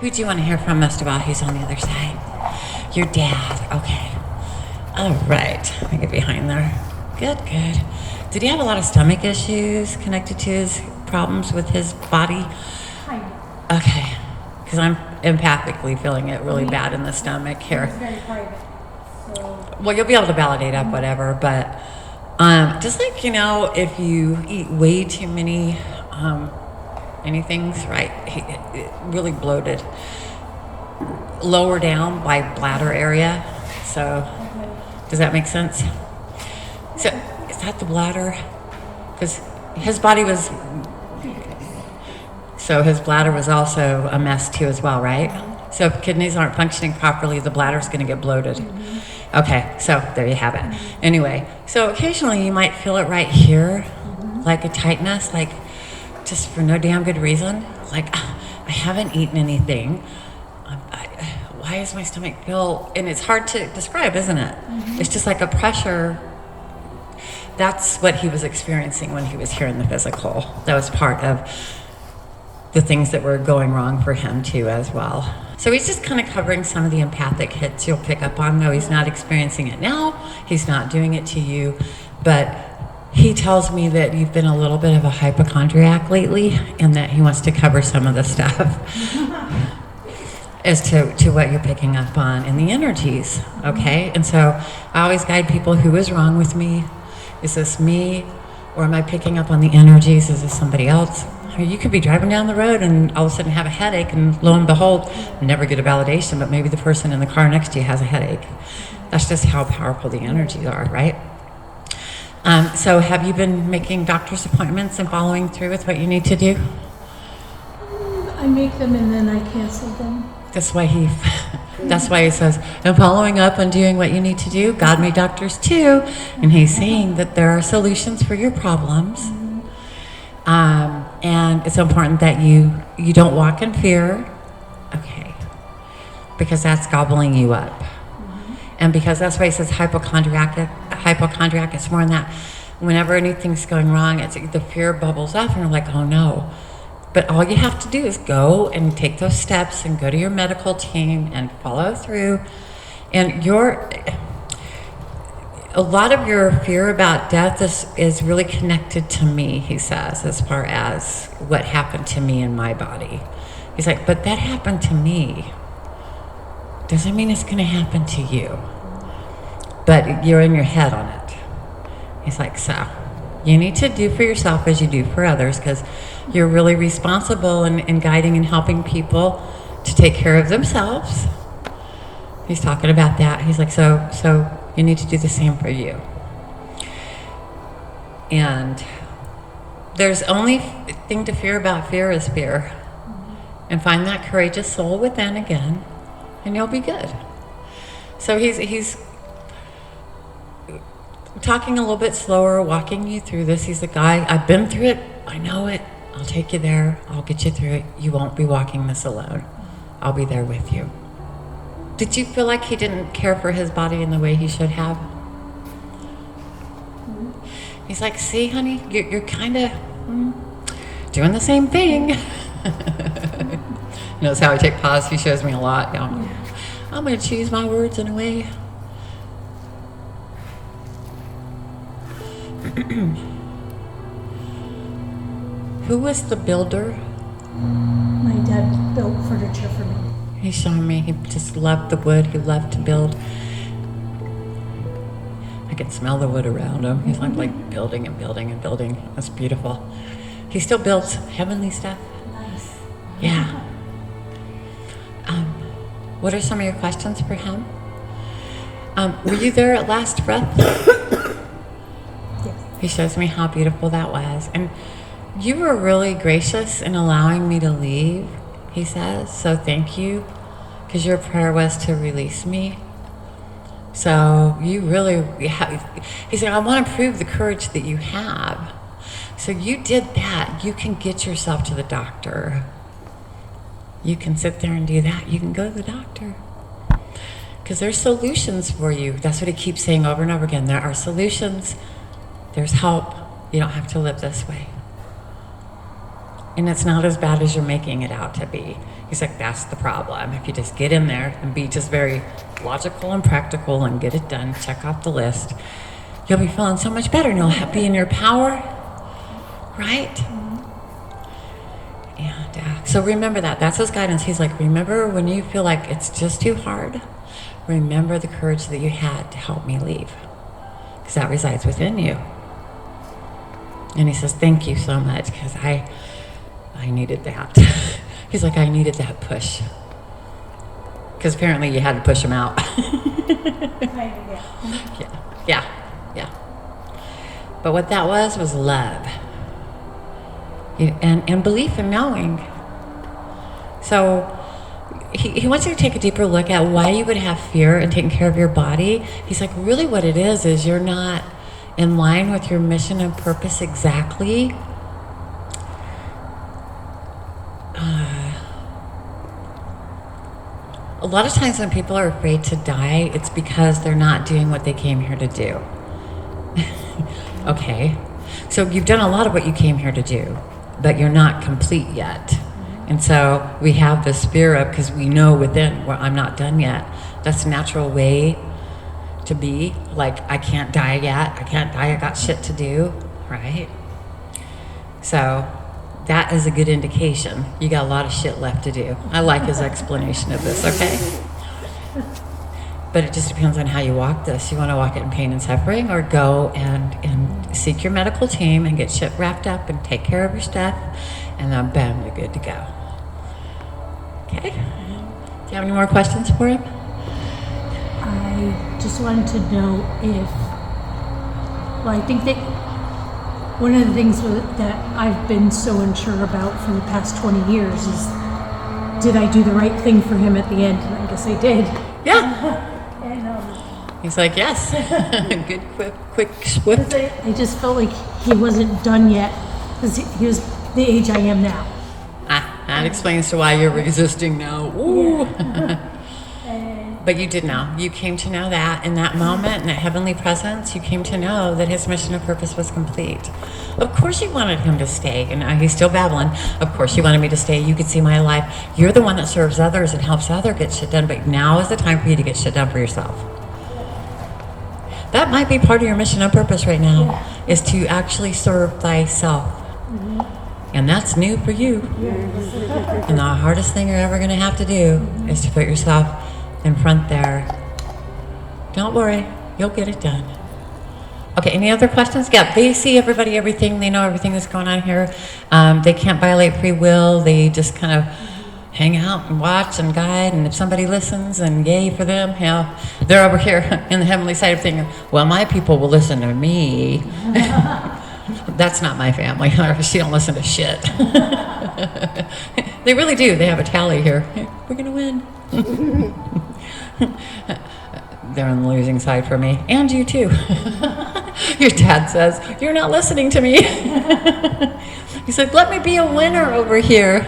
Who do you want to hear from most about? Who's on the other side? Your dad. Okay. All right. Let me get behind there. Good, good. Did he have a lot of stomach issues connected to his problems with his body? Kind of. Okay. Because I'm empathically feeling it really bad in the stomach here. It's very private. So. Well, you'll be able to validate up whatever, but just like, if you eat way too many things, right, really bloated, lower down by bladder area. So, does that make sense? So, is that the bladder? Because his body was, so his bladder was also a mess too as well, right? So if kidneys aren't functioning properly, the bladder's going to get bloated. Okay, so there you have it. Anyway, so occasionally you might feel it right here, like a tightness, like just for no damn good reason. Like, I haven't eaten anything. Why does my stomach feel, and it's hard to describe, isn't it? It's just like a pressure. That's what he was experiencing when he was here in the physical. That was part of the things that were going wrong for him too as well. So he's just kind of covering some of the empathic hits you'll pick up on. No, he's not experiencing it now. He's not doing it to you, but he tells me that you've been a little bit of a hypochondriac lately and that he wants to cover some of the stuff as to what you're picking up on in the energies, okay? And so I always guide people, who is wrong with me? Is this me? Or am I picking up on the energies? Is this somebody else? Or you could be driving down the road and all of a sudden have a headache, and lo and behold, never get a validation, but maybe the person in the car next to you has a headache. That's just how powerful the energies are, right? So have you been making doctor's appointments and following through with what you need to do? I make them and then I cancel them. That's why he says, I'm following up and doing what you need to do. God made doctors too. And he's saying that there are solutions for your problems. And it's important that you don't walk in fear. Okay. Because that's gobbling you up. And because that's why he says hypochondriac, it's more than that. Whenever anything's going wrong, it's the fear bubbles up and you're like, oh no. But all you have to do is go and take those steps and go to your medical team and follow through. And a lot of your fear about death is really connected to me, he says, as far as what happened to me in my body. He's like, but that happened to me. Doesn't mean it's going to happen to you. But you're in your head on it. He's like, so you need to do for yourself as you do for others, because you're really responsible in guiding and helping people to take care of themselves. He's talking about that. He's like, so you need to do the same for you. And there's only thing to fear about fear is fear. And find that courageous soul within again, and you'll be good. So he's talking a little bit slower, walking you through this. He's the guy, I've been through it, I know it, I'll take you there, I'll get you through it. You won't be walking this alone. I'll be there with you. Did you feel like he didn't care for his body in the way he should have? He's like, see, honey, you're kind of doing the same thing. Notice how I take pause. He shows me a lot. I'm going to choose my words in a way. Who was the builder? My dad built furniture for me. He's showing me he just loved the wood. He loved to build. I can smell the wood around him. He's like building and building and building. That's beautiful. He still builds heavenly stuff. Nice. Yeah. What are some of your questions for him? Were you there at last breath? Yes. He shows me how beautiful that was. And you were really gracious in allowing me to leave, he says. So thank you, because your prayer was to release me. So you really, he said, I want to prove the courage that you have. So you did that. You can get yourself to the doctor. You can sit there and do that. You can go to the doctor. Because there's solutions for you. That's what he keeps saying over and over again. There are solutions. There's help. You don't have to live this way. And it's not as bad as you're making it out to be. He's like, that's the problem. If you just get in there and be just very logical and practical and get it done, check off the list, you'll be feeling so much better and you'll be in your power, right? And so remember that. That's his guidance. He's like, remember when you feel like it's just too hard, remember the courage that you had to help me leave, because that resides within you. And he says, thank you so much, because I needed that. He's like, I needed that push. Because apparently you had to push him out. Yeah. But what that was love. And belief and knowing. So he wants you to take a deeper look at why you would have fear in taking care of your body. He's like, really what it is you're not in line with your mission and purpose exactly. A lot of times when people are afraid to die, it's because they're not doing what they came here to do. Okay, so you've done a lot of what you came here to do, but you're not complete yet. And so we have this fear of, because we know within, well, I'm not done yet. That's a natural way to be, like, I can't die yet, I got shit to do, right? So that is a good indication. You got a lot of shit left to do. I like his explanation of this, okay? But it just depends on how you walk this. You want to walk it in pain and suffering, or go and seek your medical team and get shit wrapped up and take care of your stuff, and then boom, you're good to go. Okay? Do you have any more questions for him? I just wanted to know if, well, I think that one of the things that I've been so unsure about for the past 20 years is, did I do the right thing for him at the end? And I guess I did. Yeah. And He's like, yes. Good, quick, swift. I just felt like he wasn't done yet, because he was the age I am now. That explains to why you're resisting now. Ooh. But you did know. You came to know that in that moment, in that heavenly presence, you came to know that his mission and purpose was complete. Of course you wanted him to stay, and he's still babbling. Of course you wanted me to stay. You could see my life. You're the one that serves others and helps others get shit done, but now is the time for you to get shit done for yourself. That might be part of your mission and purpose right now, is to actually serve thyself. And that's new for you. And the hardest thing you're ever going to have to do is to put yourself in front there. Don't worry, you'll get it done. Okay, any other questions? Yeah, they see everybody, everything. They know everything that's going on here. They can't violate free will. They just kind of hang out and watch and guide. And if somebody listens, then yay for them. Yeah, they're over here in the heavenly side of things. Well, my people will listen to me. That's not my family. She don't listen to shit. They really do. They have a tally here. We're gonna win. They're on the losing side for me, and you too. Your dad says, you're not listening to me. He said, let me be a winner over here.